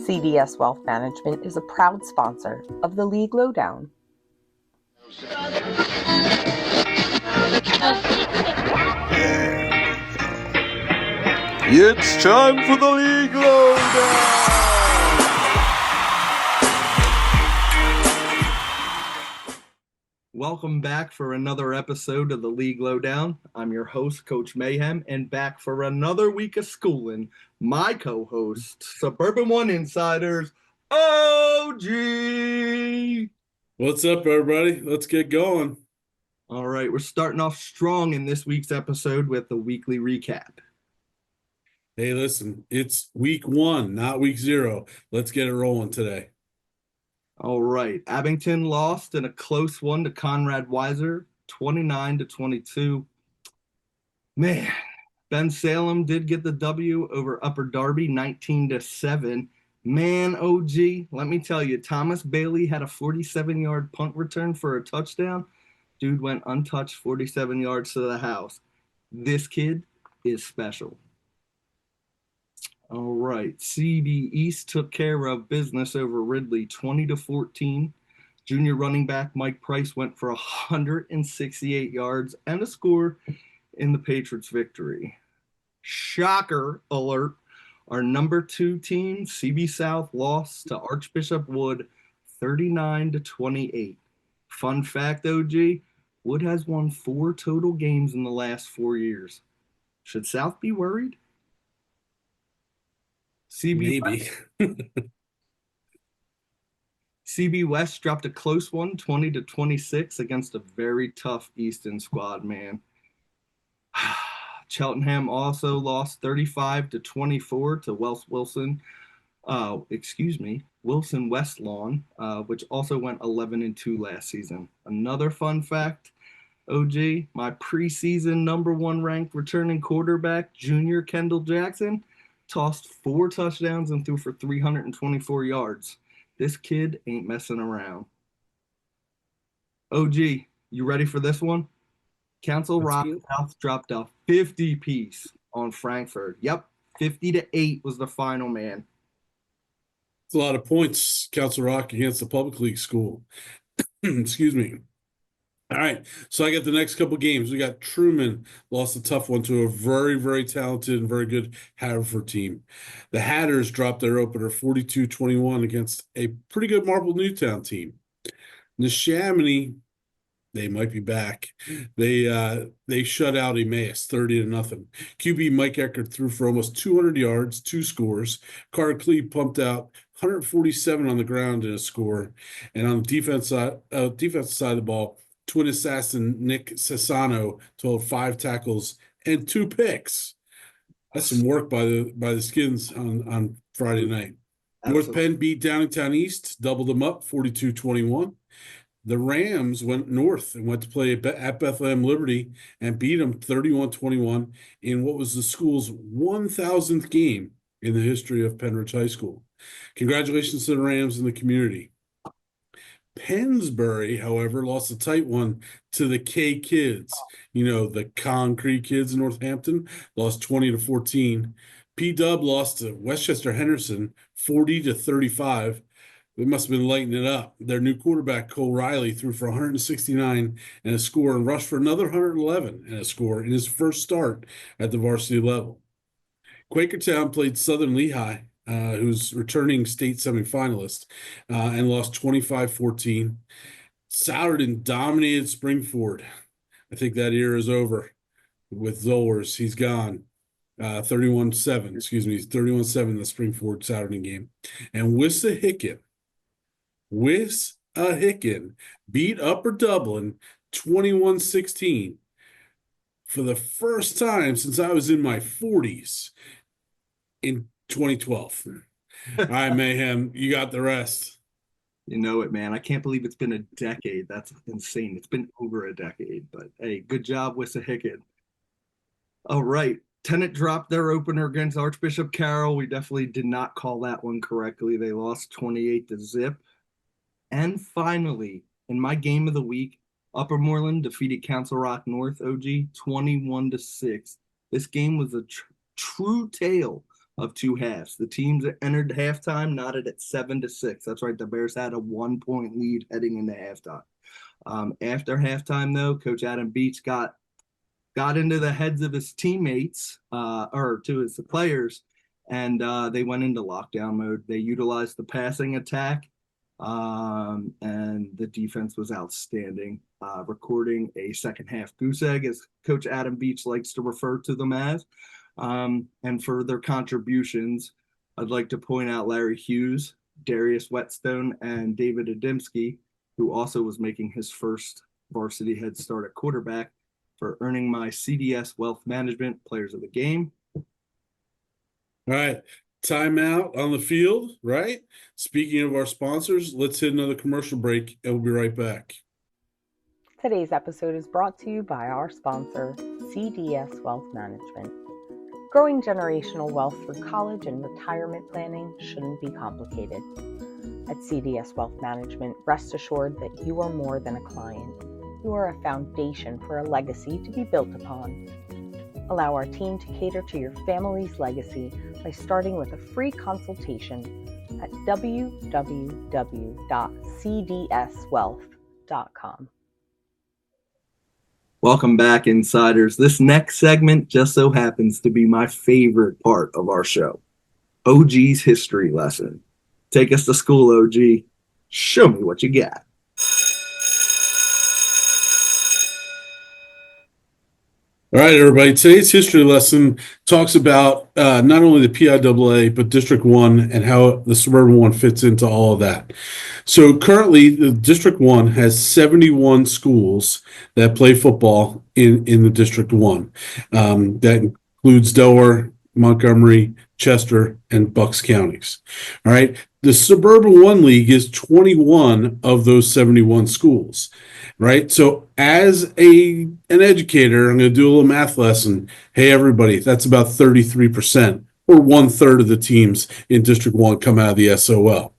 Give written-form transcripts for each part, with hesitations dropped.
CDS Wealth Management is a proud sponsor of the League Lowdown. It's time for the League Lowdown! Welcome back for another episode of the League Lowdown. I'm your host, Coach Mayhem, and back for another week of schooling, my co-host, Suburban One Insiders, OG! What's up, everybody? Let's get going. All right, we're starting off strong in this week's episode with the weekly recap. Hey, listen, it's week 1, not week 0. Let's get it rolling today. All right, Abington lost in a close one to Conrad Weiser, 29-22. Man, Ben Salem did get the W over Upper Darby, 19-7. Man, OG, let me tell you, Thomas Bailey had a 47-yard punt return for a touchdown. Dude went untouched, 47 yards to the house. This kid is special. All right, CB East took care of business over Ridley, 20-14. Junior running back Mike Price went for 168 yards and a score in the Patriots' victory. Shocker alert, our number 2 team, CB South, lost to Archbishop Wood, 39-28. Fun fact, OG, Wood has won 4 total games in the last 4 years. Should South be worried? Maybe. CB West dropped a close one, 20-26, against a very tough Easton squad, man. Cheltenham also lost 35-24 to Wilson West Lawn, which also went 11-2 last season. Another fun fact, OG, my preseason number 1 ranked returning quarterback, Junior Kendall Jackson, tossed 4 touchdowns and threw for 324 yards. This kid ain't messing around. OG, you ready for this one? Council Rock South dropped a 50-piece on Frankfurt. Yep, 50-8 was the final, man. It's a lot of points, Council Rock against the public league school. Excuse me. All right, so I got the next couple games. We got Truman lost a tough one to a very, very talented and very good Haverford team. The Hatters dropped their opener 42-21 against a pretty good Marple Newtown team. Neshaminy, they might be back. They shut out Emmaus 30-0. QB Mike Eckert threw for almost 200 yards, 2 scores. Carter Cleve pumped out 147 on the ground in a score. And on the defensive side of the ball, twin assassin Nick Sassano totaled 5 tackles and 2 picks. That's some work by the Skins on Friday night. Absolutely. North Penn beat Downingtown East, doubled them up 42-21. The Rams went north and went to play at Bethlehem Liberty and beat them 31-21 in what was the school's 1,000th game in the history of Penridge High School. Congratulations to the Rams and the community. Pennsbury, however, lost a tight one to the K Kids. You know, the Concrete Kids in Northampton lost 20-14. P-Dub lost to Westchester Henderson 40-35. They must have been lighting it up. Their new quarterback, Cole Riley, threw for 169 and a score and rushed for another 111 and a score in his first start at the varsity level. Quakertown played Southern Lehigh, who's returning state semifinalist, and lost 25-14. Souderton dominated Springford. I think that era is over with Zollers. He's gone. 31-7, excuse me, 31-7 in the Springford Souderton game. And Wissahickon beat Upper Dublin 21-16 for the first time since I was in my 40s in 2012. All right, Mayhem, you got the rest. You know it, man. I can't believe it's been a decade. That's insane. It's been over a decade, but hey, good job, Wissahickon. All right. Tennant dropped their opener against Archbishop Carroll. We definitely did not call that one correctly. They lost 28-0. And finally, in my game of the week, Upper Moreland defeated Council Rock North, OG, 21-6. This game was a true tale of two halves. The teams that entered halftime knotted at 7-6. That's right. The Bears had a 1-point lead heading into halftime. After halftime, though, Coach Adam Beach got into the heads of his teammates, or to his players, and they went into lockdown mode. They utilized the passing attack, and the defense was outstanding, recording a second half goose egg, as Coach Adam Beach likes to refer to them as. And for their contributions, I'd like to point out Larry Hughes, Darius Whetstone, and David Adamski, who also was making his first varsity head start at quarterback, for earning my CDS Wealth Management Players of the Game. All right. Timeout on the field, right? Speaking of our sponsors, let's hit another commercial break and we'll be right back. Today's episode is brought to you by our sponsor, CDS Wealth Management. Growing generational wealth through college and retirement planning shouldn't be complicated. At CDS Wealth Management, rest assured that you are more than a client. You are a foundation for a legacy to be built upon. Allow our team to cater to your family's legacy by starting with a free consultation at www.cdswealth.com. Welcome back, Insiders. This next segment just so happens to be my favorite part of our show. OG's history lesson. Take us to school, OG. Show me what you got. All right, everybody. Today's history lesson talks about not only the PIAA, but District 1 and how the Suburban One fits into all of that. So currently, the District 1 has 71 schools that play football in the District 1. That includes Delaware, Montgomery, Chester, and Bucks counties. All right. The Suburban One League is 21 of those 71 schools. Right. So as an educator, I'm going to do a little math lesson. Hey, everybody, that's about 33%, or 1/3 of the teams in District 1 come out of the SOL.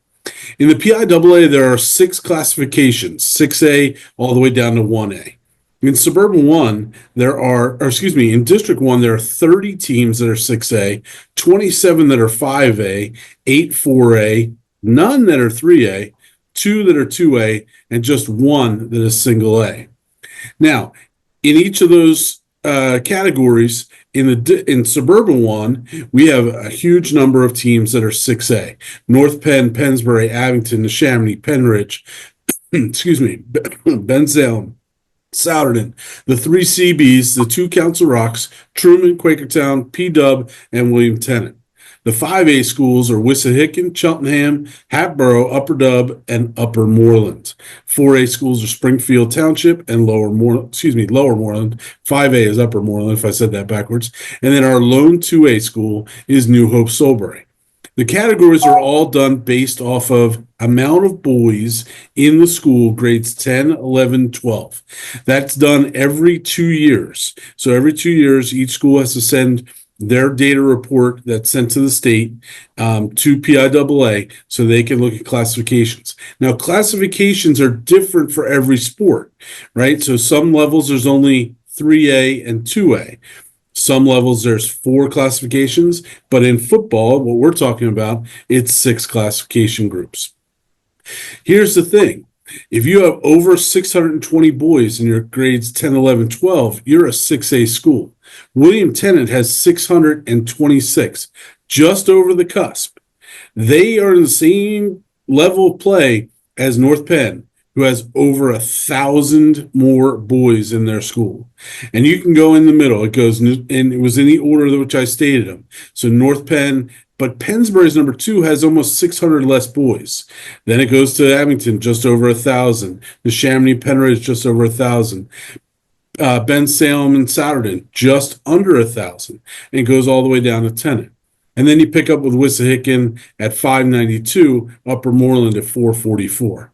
In the PIAA, there are 6 classifications, 6A all the way down to 1A. In Suburban 1, in District 1, there are 30 teams that are 6A, 27 that are 5A, 8 4A, none that are 3A, 2 that are 2A, and just 1 that is single A. Now, in each of those categories, in Suburban 1, we have a huge number of teams that are 6A. North Penn, Pennsbury, Abington, Neshaminy, Penridge, Bensalem, Souderton, the 3 CBs, the 2 Council Rocks, Truman, Quakertown, P-Dub, and William Tennant. The 5A schools are Wissahickon, Cheltenham, Hatboro, Upper Dub, and Upper Moreland. 4A schools are Springfield Township and Lower Moreland. 5A is Upper Moreland, if I said that backwards. And then our lone 2A school is New Hope Solebury. The categories are all done based off of amount of boys in the school, grades 10, 11, 12. That's done every 2 years. So every 2 years, each school has to send their data report that's sent to the state to PIAA so they can look at classifications. Now, classifications are different for every sport, right? So some levels there's only 3A and 2A. Some levels there's 4 classifications, but in football, what we're talking about, it's 6 classification groups. Here's the thing. If you have over 620 boys in your grades 10, 11, 12, you're a 6A school. William Tennant has 626, just over the cusp. They are in the same level of play as North Penn, who has over 1,000 more boys in their school. And you can go in the middle. It goes, and it was in the order which I stated them. So North Penn, but Pennsbury's number 2 has almost 600 less boys. Then it goes to Abington, just over 1,000. Neshaminy, Penridge, just over 1,000. Bensalem and Souderton, just under 1,000. And it goes all the way down to Tennant. And then you pick up with Wissahickon at 592, Upper Moreland at 444.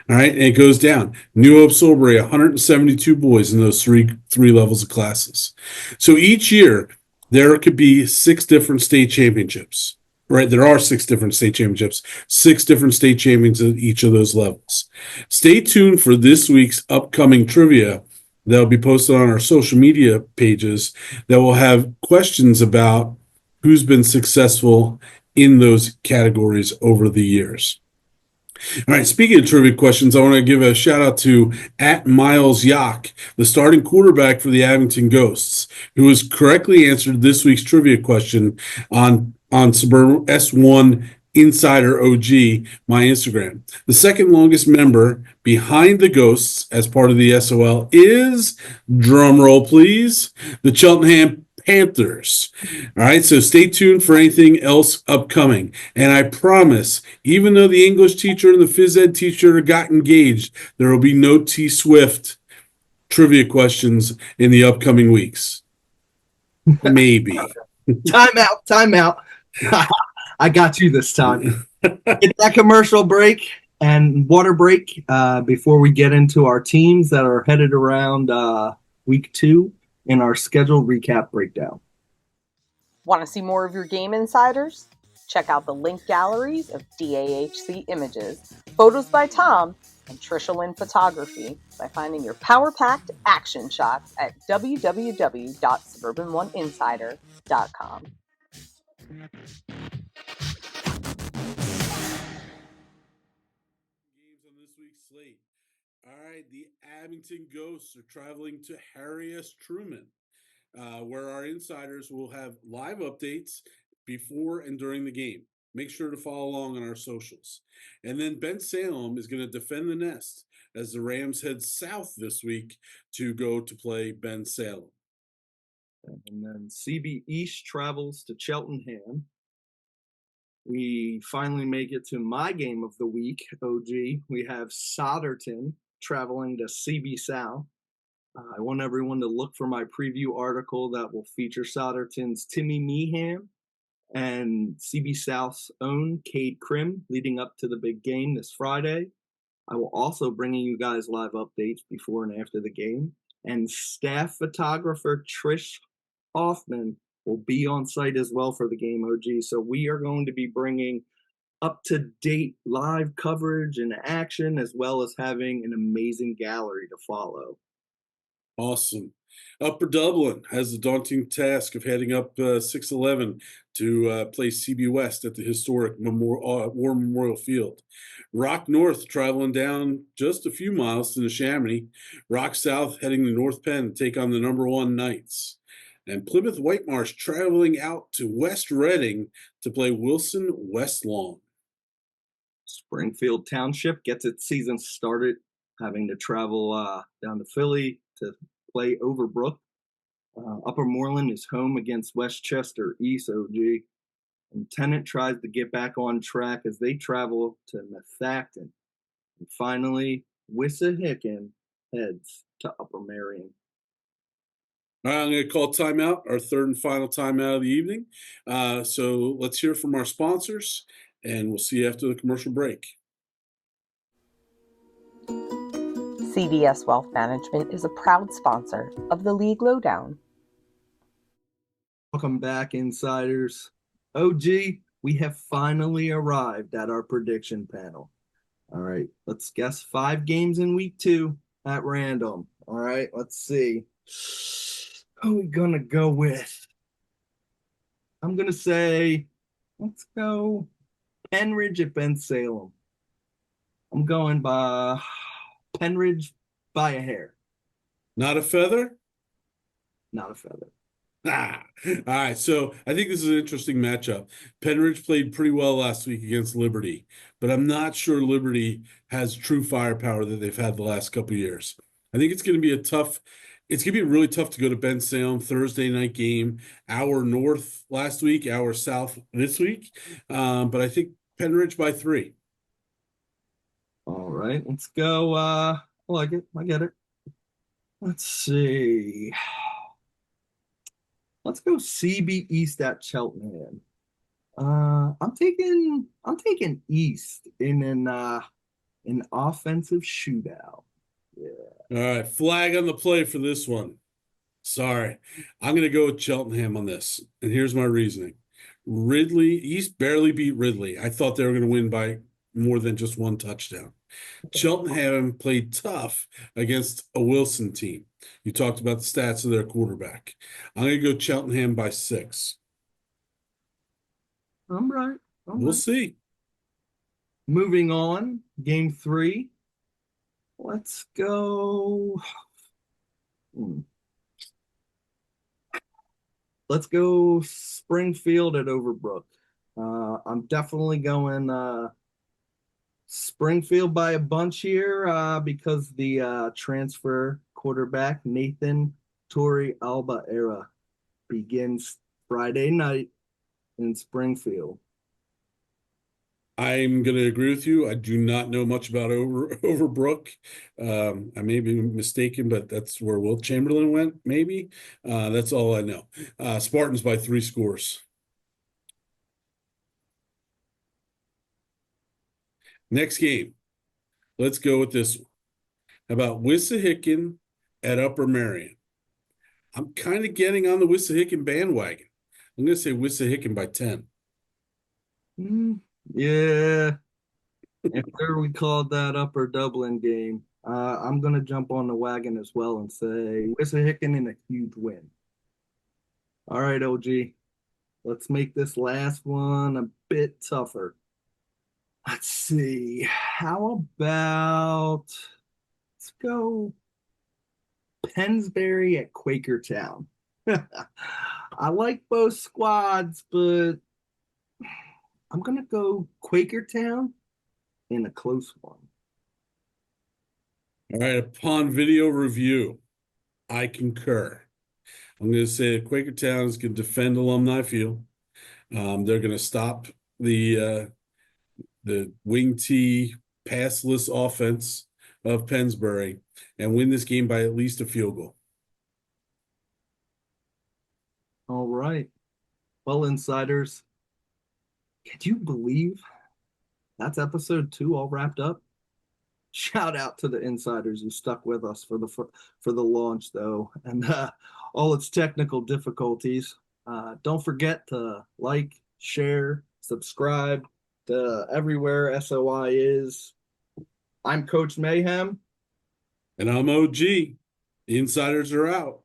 All right, and it goes down. New Hope Solebury, 172 boys in those three levels of classes. So each year, there could be 6 different state championships, right? There are 6 different state championships, 6 different state champions at each of those levels. Stay tuned for this week's upcoming trivia that will be posted on our social media pages that will have questions about who's been successful in those categories over the years. All right, speaking of trivia questions, I want to give a shout out to @MilesYach, the starting quarterback for the Abington Ghosts, who has correctly answered this week's trivia question on Suburban S1 Insider OG, my Instagram. The second longest member behind the Ghosts as part of the SOL is, drumroll please, the Cheltenham Panthers. All right, so stay tuned for anything else upcoming. And I promise, even though the English teacher and the phys ed teacher got engaged, there will be no T Swift trivia questions in the upcoming weeks. Maybe. Time out. I got you this time. Get that commercial break and water break before we get into our teams that are headed around week 2 in our scheduled recap breakdown. Want to see more of your game insiders? Check out the link galleries of DAHC images, photos by Tom, and Trisha Lynn photography by finding your power-packed action shots at www.suburbanoneinsider.com. Games on this week's slate. All right, the Abington Ghosts are traveling to Harry S. Truman, where our insiders will have live updates before and during the game. Make sure to follow along on our socials. And then Ben Salem is going to defend the nest as the Rams head south this week to go to play Ben Salem. And then CB East travels to Cheltenham. We finally make it to my game of the week, OG. We have Sodderton traveling to CB South. I want everyone to look for my preview article that will feature Sodderton's Timmy Mayhem and CB South's own Cade Krim leading up to the big game this Friday. I will also bring you guys live updates before and after the game. And staff photographer Trish Hoffman will be on site as well for the game, OG. So we are going to be bringing up-to-date live coverage and action, as well as having an amazing gallery to follow. Awesome. Upper Dublin has the daunting task of heading up 611 to play CB West at the historic War Memorial Field. Rock North traveling down just a few miles to Neshaminy. Rock South heading to North Penn to take on the #1 Knights. And Plymouth Whitemarsh traveling out to West Reading to play Wilson West Lawn. Springfield Township gets its season started, having to travel down to Philly to play Overbrook. Upper Moreland is home against Westchester East, OG. And Tennant tries to get back on track as they travel to Methacton. And finally, Wissahickon heads to Upper Marion. All right, I'm going to call timeout, our third and final timeout of the evening. So let's hear from our sponsors, and we'll see you after the commercial break. CDS Wealth Management is a proud sponsor of the League Lowdown. Welcome back, insiders. OG, we have finally arrived at our prediction panel. All right, let's guess 5 games in week 2 at random. All right, let's see. Who are we gonna go with? I'm gonna say, let's go Penridge at Ben Salem. I'm going by Penridge by a hair. Not a feather? Not a feather. Ah, all right. So I think this is an interesting matchup. Penridge played pretty well last week against Liberty, but I'm not sure Liberty has true firepower that they've had the last couple of years. I think it's going to be really tough to go to Ben Salem Thursday night game, hour north last week, hour south this week. But I think Penridge by 3. All right, let's go. I like it. I get it. Let's see. Let's go CB East at Cheltenham. I'm taking East in an offensive shootout. Yeah. All right, flag on the play for this one. Sorry, I'm going to go with Cheltenham on this, and here's my reasoning. East barely beat Ridley. I thought they were going to win by more than just 1 touchdown. Cheltenham played tough against a Wilson team. You talked about the stats of their quarterback. I'm going to go Cheltenham by 6. I'm right. We'll see. Moving on, game 3. Let's go. Let's go Springfield at Overbrook. I'm definitely going Springfield by a bunch here because the transfer quarterback Nathan Torrey Alba era begins Friday night in Springfield. I'm going to agree with you. I do not know much about Overbrook. I may be mistaken, but that's where Will Chamberlain went, maybe. That's all I know. Spartans by 3 scores. Next game. Let's go with this one. How about Wissahickon at Upper Marion? I'm kind of getting on the Wissahickon bandwagon. I'm going to say Wissahickon by 10. Yeah. After we called that Upper Dublin game, I'm going to jump on the wagon as well and say Wissahickon in a huge win. All right, OG. Let's make this last one a bit tougher. Let's see. How about let's go Pennsbury at Quakertown. I like both squads, but I'm going to go Quakertown in a close one. All right, upon video review, I concur. I'm going to say that Quakertown is going to defend Alumni Field. They're going to stop the wing T passless offense of Pennsbury and win this game by at least a field goal. All right. Well, insiders, could you believe that's episode 2 all wrapped up? Shout out to the insiders who stuck with us for the launch, though, and all its technical difficulties. Don't forget to like, share, subscribe to everywhere SOI is. I'm Coach Mayhem. And I'm OG. The insiders are out.